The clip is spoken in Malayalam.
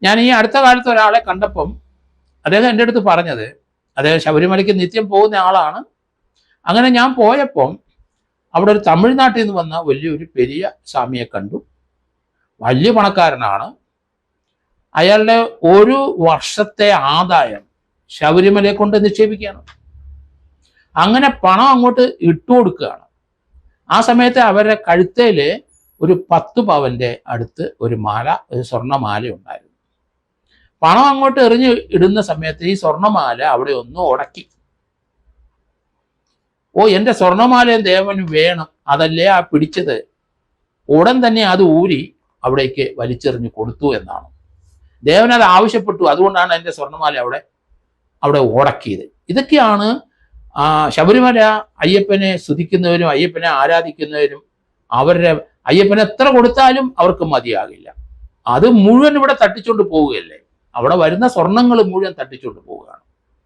ഞാൻ ഈ അടുത്ത കാലത്ത് ഒരാളെ കണ്ടപ്പം അദ്ദേഹം എൻ്റെ അടുത്ത് പറഞ്ഞത്, അദ്ദേഹം ശബരിമലയ്ക്ക് നിത്യം പോകുന്ന ആളാണ്. അങ്ങനെ ഞാൻ പോയപ്പം അവിടെ ഒരു തമിഴ്നാട്ടിൽ നിന്ന് വന്ന വലിയൊരു പെരിയ സ്വാമിയെ കണ്ടു. വലിയ പണക്കാരനാണ്. അയാളുടെ ഒരു വർഷത്തെ ആദായം ശബരിമലയെ കൊണ്ട് നിക്ഷേപിക്കുകയാണ്. അങ്ങനെ പണം അങ്ങോട്ട് ഇട്ടുകൊടുക്കുകയാണ്. ആ സമയത്ത് അവരുടെ കഴുത്തേല് ഒരു 10 പവന്റെ അടുത്ത് ഒരു മാല, ഒരു സ്വർണ്ണമാല ഉണ്ടായിരുന്നു. പണം അങ്ങോട്ട് എറിഞ്ഞ് ഇടുന്ന സമയത്ത് ഈ സ്വർണ്ണമാല അവിടെ ഒന്ന് ഉടക്കി. ഓ, എൻ്റെ സ്വർണ്ണമാലയും ദേവന് വേണം, അതല്ലേ ആ പിടിച്ചത്. ഉടൻ തന്നെ അത് ഊരി അവിടേക്ക് വലിച്ചെറിഞ്ഞ് കൊടുത്തു എന്നാണ്. ദേവൻ അത് ആവശ്യപ്പെട്ടു, അതുകൊണ്ടാണ് എൻ്റെ സ്വർണ്ണമാല അവിടെ ഉടക്കിയത്. ഇതൊക്കെയാണ് ശബരിമല അയ്യപ്പനെ സ്തുതിക്കുന്നവരും അയ്യപ്പനെ ആരാധിക്കുന്നവരും അവരുടെ അയ്യപ്പനെ എത്ര കൊടുത്താലും അവർക്ക് മതിയാകില്ല. അത് മുഴുവൻ ഇവിടെ തട്ടിച്ചുകൊണ്ട് പോവുകയല്ലേ, അവിടെ വരുന്ന സ്വർണങ്ങൾ മുഴുവൻ തട്ടിച്ചുകൊണ്ട് പോവുകയാണ്.